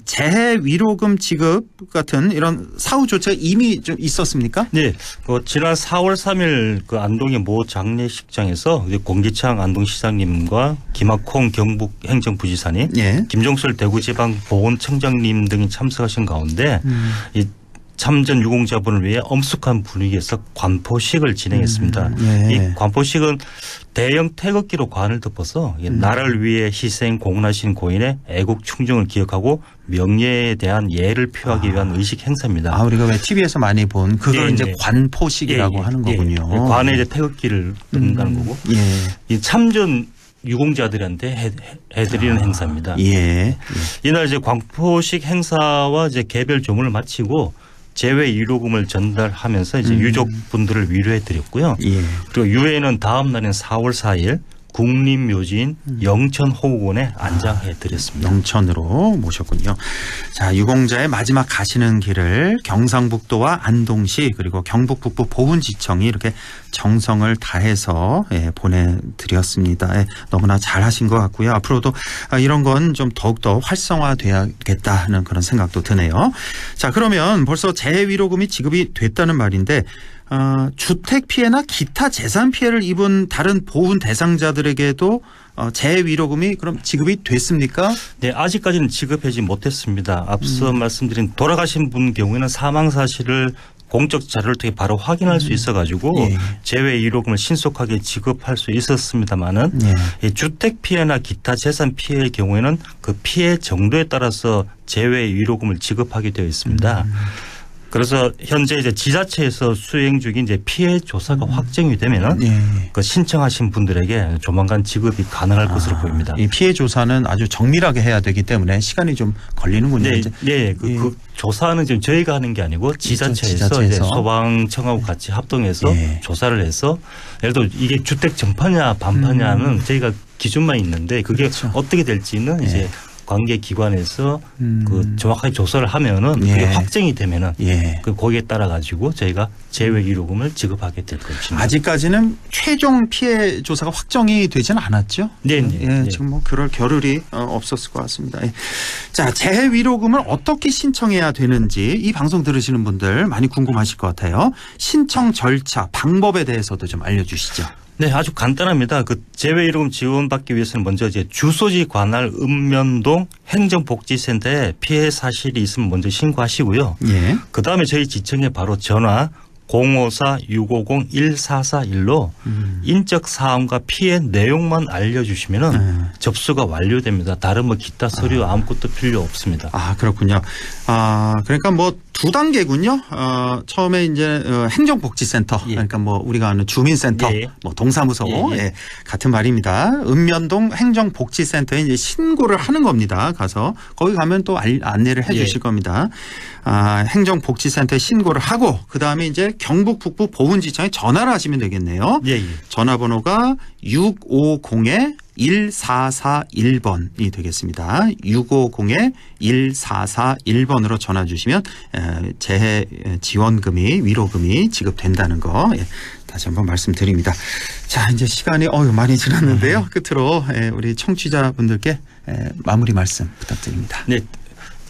재해 위로금 지급 같은 이런 사후 조치가 이미 좀 있었습니까? 네, 지난 4월 3일 그 안동의 모 장례식장에서 이제 공기창 안동시장님과 김학홍 경북행정부지사님, 예. 김종설 대구지방보훈청장님 등이 참석하신 가운데 이 참전 유공자분을 위해 엄숙한 분위기에서 관포식을 진행했습니다. 예. 이 관포식은 대형 태극기로 관을 덮어서 나라를 위해 희생 공헌하신 고인의 애국 충정을 기억하고 명예에 대한 예를 표하기 위한 의식 행사입니다. 아, 우리가 왜 TV에서 많이 본 그걸 예, 이제 예. 관포식이라고 하는 거군요. 관에 이제 태극기를 든다는 거고. 예. 이 참전 유공자들한테 해드리는 행사입니다. 예. 이날 이제 광포식 행사와 이제 개별 조문을 마치고 재외 위로금을 전달하면서 이제 유족분들을 위로해 드렸고요. 예. 그리고 유해는 다음 날인 4월 4일 국립묘지인 영천호국원에 안장해 드렸습니다. 영천으로 모셨군요. 자, 유공자의 마지막 가시는 길을 경상북도와 안동시 그리고 경북 북부 보훈지청이 이렇게 정성을 다해서 보내드렸습니다. 너무나 잘하신 것 같고요. 앞으로도 이런 건 좀 더욱더 활성화돼야겠다는 그런 생각도 드네요. 자, 그러면 벌써 재해 위로금이 지급이 됐다는 말인데 주택 피해나 기타 재산 피해를 입은 다른 보훈 대상자들에게도 재해 위로금이 그럼 지급이 됐습니까? 네, 아직까지는 지급하지 못했습니다. 앞서 말씀드린 돌아가신 분 경우에는 사망 사실을 공적 자료를 통해 바로 확인할 수 있어가지고 예. 재외 위로금을 신속하게 지급할 수 있었습니다마는 예. 주택 피해나 기타 재산 피해의 경우에는 그 피해 정도에 따라서 재외 위로금을 지급하게 되어 있습니다. 그래서 현재 이제 지자체에서 수행 중인 이제 피해 조사가 확정이 되면은 예. 그 신청하신 분들에게 조만간 지급이 가능할 것으로 보입니다. 이 피해 조사는 아주 정밀하게 해야 되기 때문에 시간이 좀 걸리는군요. 네, 이제. 네. 그 조사는 지금 저희가 하는 게 아니고 지자체에서 이제 소방청하고 같이 합동해서 예. 조사를 해서 예를 들어 이게 주택 전파냐 반파냐는 저희가 기준만 있는데 그게 그렇죠. 어떻게 될지는 예. 이제 관계 기관에서 그 정확하게 조사를 하면은 예. 그게 확정이 되면은 예. 그 거기에 따라 가지고 저희가 재외 위로금을 지급하게 될 것입니다. 아직까지는 최종 피해 조사가 확정이 되지는 않았죠. 네, 네, 예, 네. 지금 뭐 그럴 겨를이 없었을 것 같습니다. 예. 자, 재해 위로금을 어떻게 신청해야 되는지 이 방송 들으시는 분들 많이 궁금하실 것 같아요. 신청 절차, 방법에 대해서도 좀 알려주시죠. 네, 아주 간단합니다. 그 재외 위로금 지원받기 위해서는 먼저 이제 주소지 관할 읍면동 행정복지센터에 피해 사실이 있으면 먼저 신고하시고요. 예. 그 다음에 저희 지청에 바로 전화 054-650-1441로 인적 사항과 피해 내용만 알려주시면은 접수가 완료됩니다. 다른 뭐 기타 서류 아무것도 필요 없습니다. 아, 그렇군요. 그러니까 뭐 두 단계군요. 처음에 이제 행정복지센터, 예. 그러니까 뭐 우리가 아는 주민센터, 예. 뭐 동사무소, 예. 예, 같은 말입니다. 읍면동 행정복지센터에 이제 신고를 하는 겁니다. 가서 거기 가면 또 안내를 해주실 예. 겁니다. 행정복지센터에 신고를 하고 그 다음에 이제 경북 북부 보훈지청에 전화를 하시면 되겠네요. 예, 예. 전화번호가 650-1441번이 되겠습니다. 650-1441번으로 전화 주시면 재해 지원금이 위로금이 지급된다는 거 다시 한번 말씀드립니다. 자, 이제 시간이 많이 지났는데요. 끝으로 우리 청취자분들께 마무리 말씀 부탁드립니다. 네,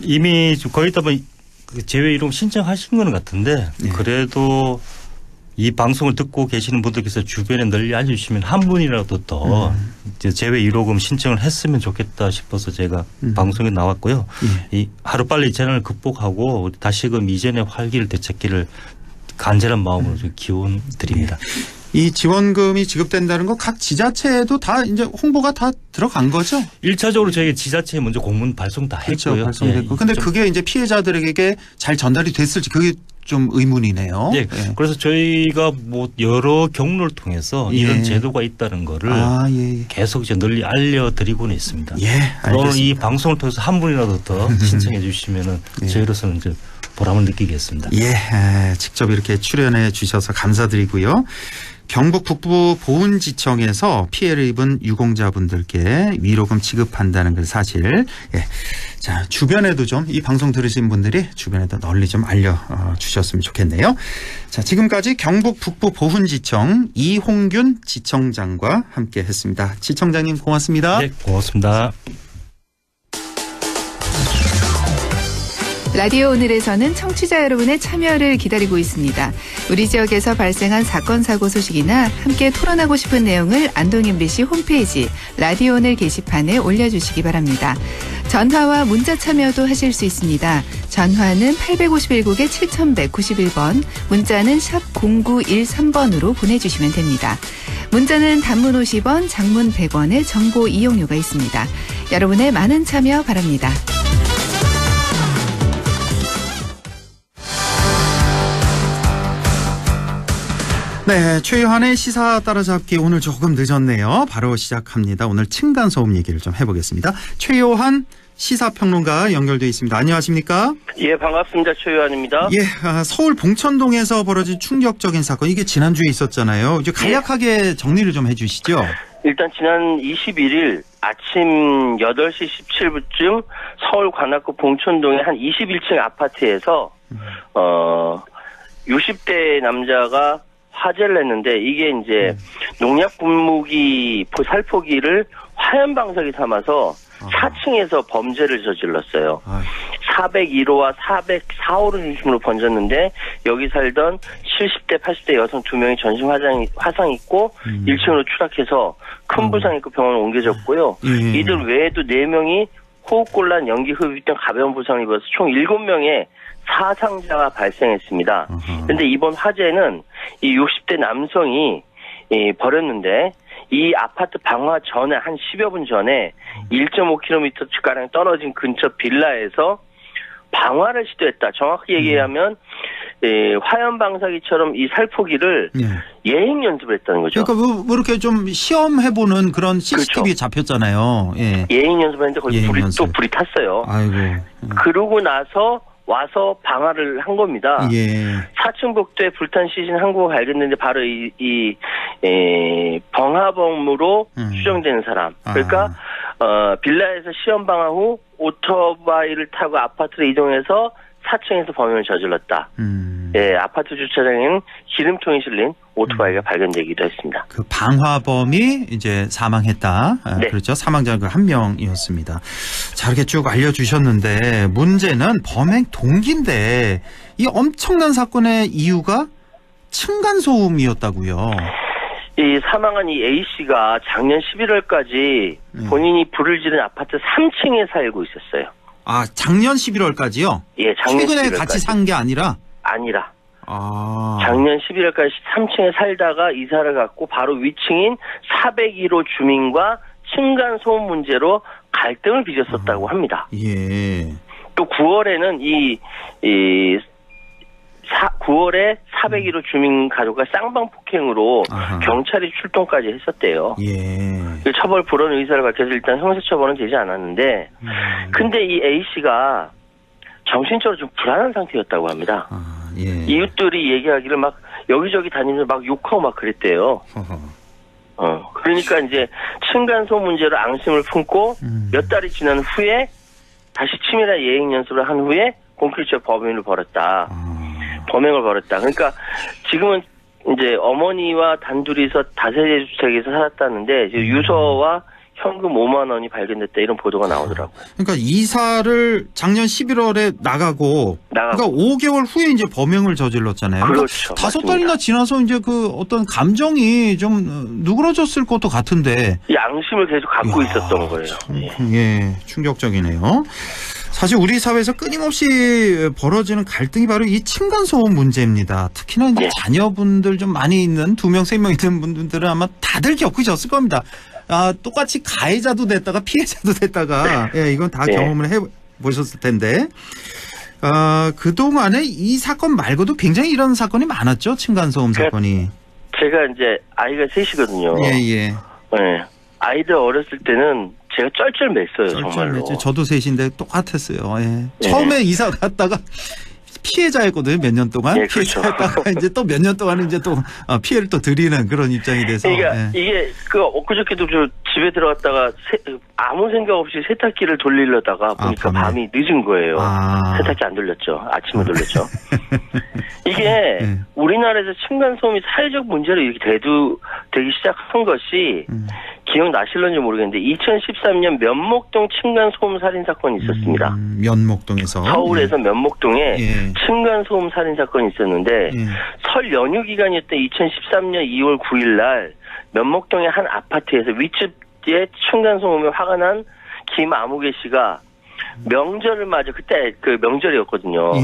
이미 거의 다 뭐 재외 위로금 신청하신 거는 같은데 예. 그래도 이 방송을 듣고 계시는 분들께서 주변에 널리 알려주시면 한 분이라도 더 이제 재외 1호금 신청을 했으면 좋겠다 싶어서 제가 방송에 나왔고요. 이 하루빨리 재난을 극복하고 다시금 이전의 활기를 되찾기를 간절한 마음으로 좀 기원 드립니다. 이 지원금이 지급된다는 거 각 지자체에도 다 이제 홍보가 다 들어간 거죠? 1차적으로 저희가 지자체에 먼저 공문 발송 다 그렇죠. 했고요. 발송됐고. 근데 그게 이제 피해자들에게 잘 전달이 됐을지 그게 좀 의문이네요. 예. 그래서 저희가 뭐 여러 경로를 통해서 이런 제도가 있다는 거를 계속 이제 널리 알려드리고는 있습니다. 예. 알겠습니다. 오늘 이 방송을 통해서 한 분이라도 더 신청해 주시면은 저희로서는 이제 보람을 느끼겠습니다. 예. 직접 이렇게 출연해 주셔서 감사드리고요. 경북 북부 보은지청에서 피해를 입은 유공자분들께 위로금 지급한다는 그 사실. 예. 자, 주변에도 좀 이 방송 들으신 분들이 주변에도 널리 좀 알려주셨으면 좋겠네요. 자, 지금까지 경북 북부 보훈지청 이홍균 지청장과 함께 했습니다. 지청장님 고맙습니다. 네, 고맙습니다. 라디오 오늘에서는 청취자 여러분의 참여를 기다리고 있습니다. 우리 지역에서 발생한 사건 사고 소식이나 함께 토론하고 싶은 내용을 안동 MBC 홈페이지 라디오 오늘 게시판에 올려주시기 바랍니다. 전화와 문자 참여도 하실 수 있습니다. 전화는 851국에 7191번, 문자는 샵 0913번으로 보내주시면 됩니다. 문자는 단문 50원, 장문 100원의 정보 이용료가 있습니다. 여러분의 많은 참여 바랍니다. 네, 최유한의 시사 따라잡기 오늘 조금 늦었네요. 바로 시작합니다. 오늘 층간소음 얘기를 좀 해보겠습니다. 최유한 시사평론가 연결돼 있습니다. 안녕하십니까? 예, 반갑습니다. 최유한입니다. 예, 서울 봉천동에서 벌어진 충격적인 사건, 이게 지난주에 있었잖아요. 이제 간략하게 정리를 좀 해주시죠. 일단 지난 21일 아침 8시 17분쯤 서울 관악구 봉천동의 한 21층 아파트에서 60대 남자가 화재를 냈는데, 이게 이제 농약 분무기 살포기를 화염방사기 삼아서 4층에서 범죄를 저질렀어요. 401호와 404호를 중심으로 번졌는데, 여기 살던 70대 80대 여성 2명이 전신 화상 있고 1층으로 추락해서 큰 부상 있고 병원에 옮겨졌고요. 이들 외에도 4명이 호흡곤란, 연기흡입 등 가벼운 부상을 입어서 총 7명의 사상자가 발생했습니다. 그런데 이번 화재는 이 60대 남성이 벌였는데, 이 아파트 방화 전에 한 10여 분 전에 1.5km가량 떨어진 근처 빌라에서 방화를 시도했다. 정확히 얘기하면 화염 방사기처럼 이 살포기를 예행 연습을 했다는 거죠. 그러니까 뭐 이렇게 좀 시험해보는 그런 CCTV 그렇죠. 잡혔잖아요. 예. 예행 연습을 했는데 거기 불이 탔어요. 아이고. 그러고 나서 와서 방화를 한 겁니다. 예. 4층 복도에 불탄 시신 한 구가 발견됐는데 바로 이 방화범으로 추정되는 사람. 그러니까 빌라에서 시험 방화 후 오토바이를 타고 아파트로 이동해서 4층에서 범행을 저질렀다. 예, 아파트 주차장에는 기름통이 실린 오토바이가 발견되기도 했습니다. 그 방화범이 이제 사망했다. 네. 그렇죠. 사망자가 한 명이었습니다. 자, 이렇게 쭉 알려주셨는데, 문제는 범행 동기인데 이 엄청난 사건의 이유가 층간소음이었다고요. 이 사망한 이 A씨가 작년 11월까지 본인이 불을 지른 아파트 3층에 살고 있었어요. 아, 작년 11월까지요? 예, 작년 최근에 11월까지. 같이 산 게 아니라? 아니라. 작년 11월까지 3층에 살다가 이사를 갔고 바로 위층인 401호 주민과 층간소음 문제로 갈등을 빚었었다고 합니다. 예. 또 9월에는 9월에 401호 주민 가족과 쌍방폭행으로 경찰이 출동까지 했었대요. 예. 처벌 불원 의사를 밝혀서 일단 형사처벌은 되지 않았는데, 근데 이 A씨가 정신적으로 좀 불안한 상태였다고 합니다. 예. 이웃들이 얘기하기를 막 여기저기 다니면서 막 욕하고 막 그랬대요. 그러니까 이제 층간소음 문제로 앙심을 품고 몇 달이 지난 후에 다시 치밀한 예행 연습을 한 후에 본격적 범행을 벌였다. 그러니까 지금은 이제 어머니와 단둘이서 다세대 주택에서 살았다는데 이제 유서와 현금 5만 원이 발견됐다 이런 보도가 나오더라고요. 그러니까 이사를 작년 11월에 나가고 그러니까 5개월 후에 이제 범행을 저질렀잖아요. 그렇죠. 그러니까 5달이나 지나서 이제 그 어떤 감정이 좀 누그러졌을 것도 같은데 양심을 계속 갖고 있었던 거예요. 예, 충격적이네요. 사실 우리 사회에서 끊임없이 벌어지는 갈등이 바로 이 층간소음 문제입니다. 특히나 이제 자녀분들 좀 많이 있는 2명, 3명 있는 분들은 아마 다들 겪으셨을 겁니다. 똑같이 가해자도 됐다가 피해자도 됐다가 예, 이건 다 경험을 해보셨을 텐데 그동안에 이 사건 말고도 굉장히 이런 사건이 많았죠. 층간소음 사건이. 제가 이제 아이가 셋이거든요. 예. 네. 아이들 어렸을 때는 제가 쩔쩔맸어요. 정말로. 저도 셋인데 똑같았어요. 예. 처음에 이사 갔다가 피해자였거든요. 몇 년 동안. 예, 그렇죠. 피해자였다가 이제 또 몇 년 동안은 이제 또 피해를 또 드리는 그런 입장이 돼서. 그러니까 이게 엊그저께도 저 집에 들어갔다가 아무 생각 없이 세탁기를 돌리려다가 보니까 밤이 늦은 거예요. 세탁기 안 돌렸죠. 아침에 돌렸죠. 이게 우리나라에서 층간소음이 사회적 문제로 이렇게 되기 시작한 것이 기억나실런지 모르겠는데 2013년 면목동 층간소음 살인 사건이 있었습니다. 면목동에서. 서울에서 면목동에 층간소음 살인 사건이 있었는데 설 연휴 기간이었던 2013년 2월 9일 날 면목동의 한 아파트에서 윗집에 층간소음에 화가 난 김아무개 씨가 명절을 맞아 그때 그 명절이었거든요.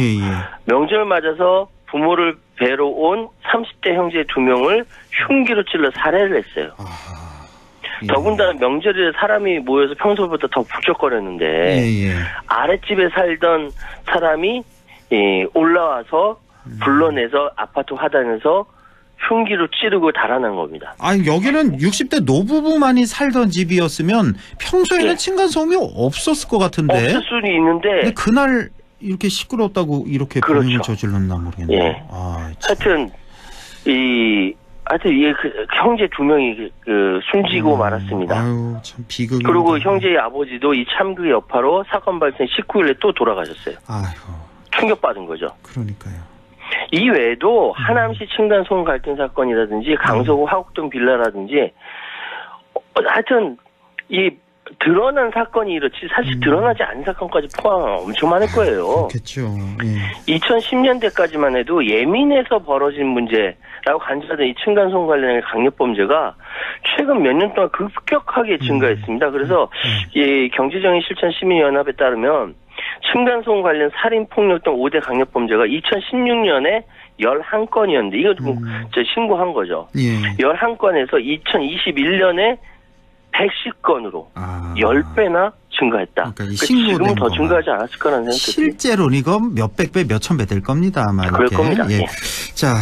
명절을 맞아서 부모를 뵈러 온 30대 형제 2명을 흉기로 찔러 살해를 했어요. 더군다나 명절에 사람이 모여서 평소보다 더 북적거렸는데 아랫집에 살던 사람이 올라와서 불러내서 아파트 화단에서 흉기로 찌르고 달아난 겁니다. 아니 여기는 60대 노부부만이 살던 집이었으면 평소에는 층간소음이 없었을 것 같은데. 없을 수는 있는데. 근데 그날 이렇게 시끄럽다고 이렇게 범행을 저질렀나 모르겠네요. 하여튼 이게 형제 2명이 숨지고 말았습니다. 아유, 참 비극이. 그리고 형제의 아버지도 이 참그 여파로 사건 발생 19일에 또 돌아가셨어요. 충격받은 거죠. 그러니까요. 이 외에도 하남시 층간소음 갈등 사건이라든지 강서구 화곡동 빌라라든지 하여튼 이 드러난 사건이 이렇지 사실 드러나지 않은 사건까지 포함하면 엄청 많을 거예요. 그렇겠죠. 2010년대까지만 해도 예민해서 벌어진 문제라고 간주하던 이 층간소음 관련된 강력범죄가 최근 몇 년 동안 급격하게 증가했습니다. 그래서 이 경제정의실천시민연합에 따르면 층간소음 관련 살인폭력 등 5대 강력범죄가 2016년에 11건이었는데 이거 신고한 거죠. 11건에서 2021년에 110건으로 10배나 증가했다. 그러니까 지금은 더 증가하지 않았을 거라는 생각이 듭니다. 실제로는 이거 몇백 배, 몇천 배 될 겁니다. 아마 그럴 겁니다. 자,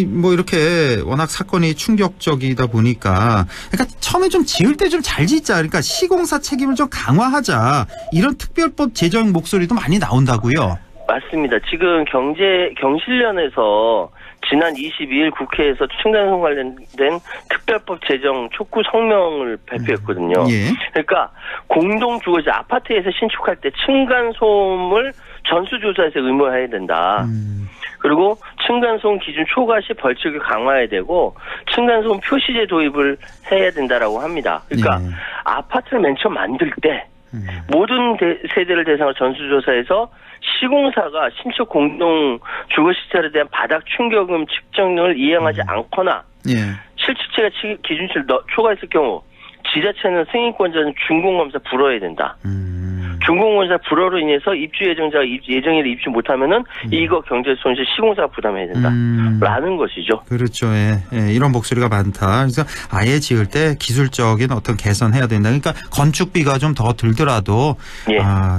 뭐 이렇게 워낙 사건이 충격적이다 보니까 그러니까 처음에 좀 지을 때 좀 잘 짓자. 그러니까 시공사 책임을 좀 강화하자. 이런 특별법 제정 목소리도 많이 나온다고요. 맞습니다. 지금 경실련에서 지난 22일 국회에서 층간소음 관련된 특별법 제정 촉구 성명을 발표했거든요. 그러니까 공동주거지 아파트에서 신축할 때 층간소음을 전수조사에서 의무화해야 된다. 그리고 층간소음 기준 초과 시 벌칙을 강화해야 되고 층간소음 표시제 도입을 해야 된다라고 합니다. 그러니까 아파트를 맨 처음 만들 때 모든 세대를 대상으로 전수조사해서 시공사가 신축 공동 주거시설에 대한 바닥 충격음 측정을 이행하지 않거나 실측체가 기준치를 초과했을 경우 지자체는 승인권자는 준공검사 불허해야 된다. 준공검사 불허로 인해서 입주 예정자가 예정일에 입주 못하면은 이거 경제손실 시공사가 부담해야 된다. 라는 것이죠. 그렇죠. 이런 목소리가 많다. 그래서 아예 지을 때 기술적인 어떤 개선해야 된다. 그러니까 건축비가 좀 더 들더라도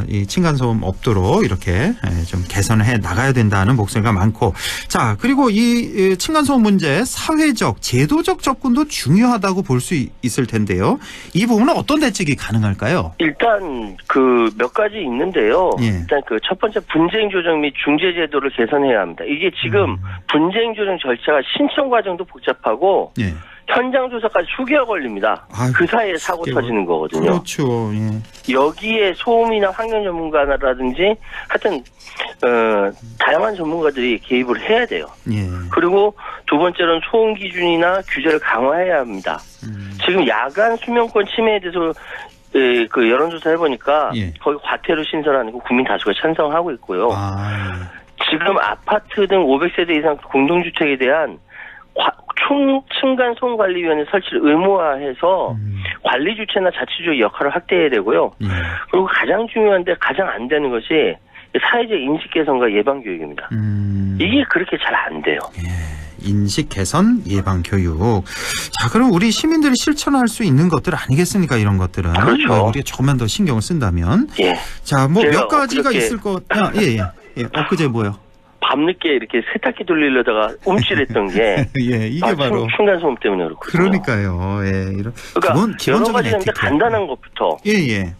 이 층간소음 없도록 이렇게 좀 개선을 해 나가야 된다는 목소리가 많고. 자, 그리고 이 층간소음 문제 사회적, 제도적 접근도 중요하다고 볼 수 있을 텐데요. 이 부분은 어떤 대책이 가능할까요? 일단 몇 가지 있는데요. 일단 첫 번째 분쟁 조정 및 중재 제도를 개선해야 합니다. 이게 지금 분쟁 조정 절차가 신청 과정도 복잡하고 현장 조사까지 수개월 걸립니다. 아유, 그 사이에 사고 수개월. 터지는 거거든요. 그렇죠. 예. 여기에 소음이나 환경 전문가라든지 하여튼 다양한 전문가들이 개입을 해야 돼요. 예. 그리고 두 번째로는 소음 기준이나 규제를 강화해야 합니다. 지금 야간 수면권 침해에 대해서 그 여론조사 해보니까 예. 거의 과태료 신설하는 거 국민 다수가 찬성하고 있고요. 아, 지금 아파트 등 500세대 이상 공동주택에 대한 층간소음관리위원회 설치를 의무화해서 관리 주체나 자치주의 역할을 확대해야 되고요. 예. 그리고 가장 중요한데 가장 안 되는 것이 사회적 인식 개선과 예방 교육입니다. 이게 그렇게 잘 안 돼요. 인식 개선, 예방 교육. 자, 그럼 우리 시민들이 실천할 수 있는 것들 아니겠습니까? 이런 것들은. 그렇죠. 우리가 조금만 더 신경을 쓴다면. 예. 자, 뭐 제가 몇 가지가 엊그저께 있을 것. 아, 예. 엊그제 뭐요? 밤늦게 이렇게 세탁기 돌리려다가 움찔했던 게 예, 이게 바로 층간소음 때문에 그렇거든요. 그러니까요. 예, 이런 그러니까 여러 가지 있는데 간단한 것부터. 예.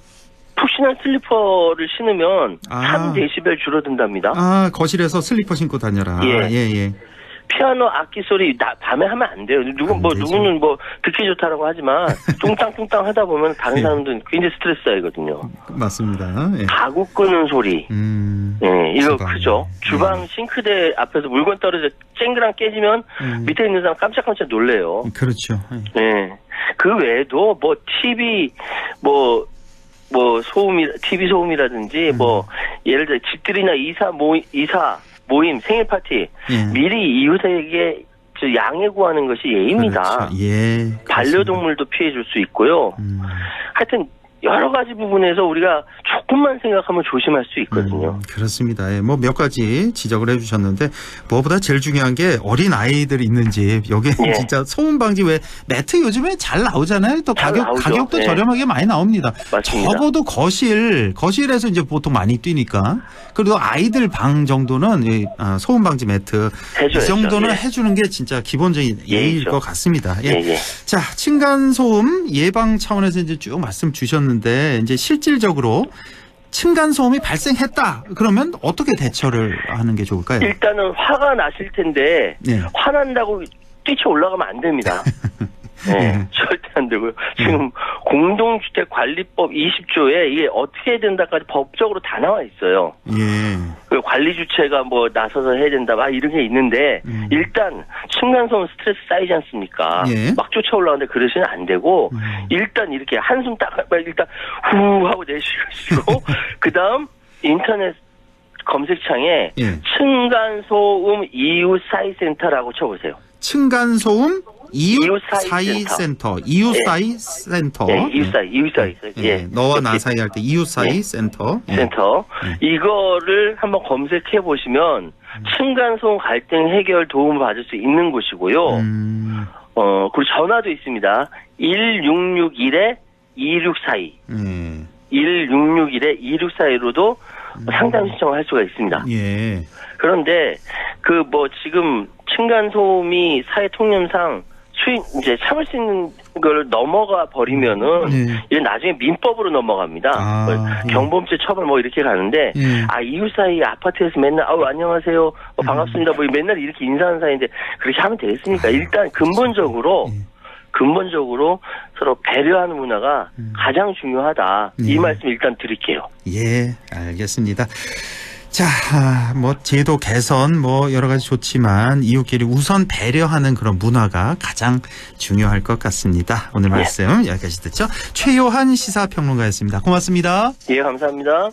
푹신한 슬리퍼를 신으면 아. 3데시벨 줄어든답니다. 아, 거실에서 슬리퍼 신고 다녀라. 예. 피아노 악기 소리 밤에 하면 안 돼요. 누구는 듣기 좋다라고 하지만 뚱땅뚱땅 하다 보면 다른 사람들은 굉장히 스트레스 쌓이거든요. 맞습니다. 예. 가구 끄는 소리. 예, 이거 크죠. 주방 싱크대 앞에서 물건 떨어져 쨍그랑 깨지면 밑에 있는 사람 깜짝깜짝 놀래요. 그렇죠. 예. 그 외에도 TV TV 소음이라든지 예를 들어 집들이나 이사 모임, 생일 파티 미리 이웃에게 양해 구하는 것이 예의입니다. 그렇죠. 예. 반려동물도 피해 줄 수 있고요. 하여튼 여러 가지 부분에서 우리가 조금만 생각하면 조심할 수 있거든요. 그렇습니다. 예, 뭐 몇 가지 지적을 해주셨는데 무엇보다 제일 중요한 게 어린 아이들이 있는 집. 여기에 진짜 소음 방지 왜 매트 요즘에 잘 나오잖아요. 또 가격도 저렴하게 많이 나옵니다. 맞습니다. 적어도 거실에서 이제 보통 많이 뛰니까 그래도 아이들 방 정도는 소음 방지 매트 해줘야죠. 이 정도는 해주는 게 진짜 기본적인 예의일 것 같습니다. 예. 자, 층간 소음 예방 차원에서 이제 쭉 말씀 주셨는데 이제 실질적으로 층간 소음이 발생했다. 그러면 어떻게 대처를 하는 게 좋을까요? 일단은 화가 나실 텐데 화난다고 뛰쳐 올라가면 안 됩니다. 절대 안 되고요. 지금 공동주택관리법 20조에 이게 어떻게 해야 된다까지 법적으로 다 나와 있어요. 그 관리 주체가 나서서 해야 된다, 이런 게 있는데 일단 층간소음 스트레스 쌓이지 않습니까? 막 쫓아 올라가는데 그러시면 안 되고 일단 이렇게 한숨 일단 후 하고 내쉬고 그다음 인터넷 검색창에 층간소음 이웃사이센터라고 쳐보세요. 층간소음 이웃사이 센터. 이웃사이 센터. 이웃사이. 너와 나 사이 할 때 이웃사이 센터. 이거를 한번 검색해 보시면 층간소음 갈등 해결 도움을 받을 수 있는 곳이고요. 그리고 전화도 있습니다. 1661-2642. 1661-2642로도 상담 신청을 할 수가 있습니다. 그런데 지금 층간소음이 사회 통념상 이제 참을 수 있는 걸 넘어가 버리면은 이제 나중에 민법으로 넘어갑니다. 경범죄 처벌 이렇게 가는데 이웃 사이 아파트에서 맨날 안녕하세요 반갑습니다 맨날 이렇게 인사하는 사이인데 그렇게 하면 되겠습니까? 일단 근본적으로 서로 배려하는 문화가 가장 중요하다. 이 말씀 일단 드릴게요. 예, 알겠습니다. 자, 제도 개선 여러 가지 좋지만 이웃끼리 우선 배려하는 그런 문화가 가장 중요할 것 같습니다. 오늘 말씀 여기까지 듣죠. 최요한 시사평론가였습니다. 고맙습니다. 예, 감사합니다.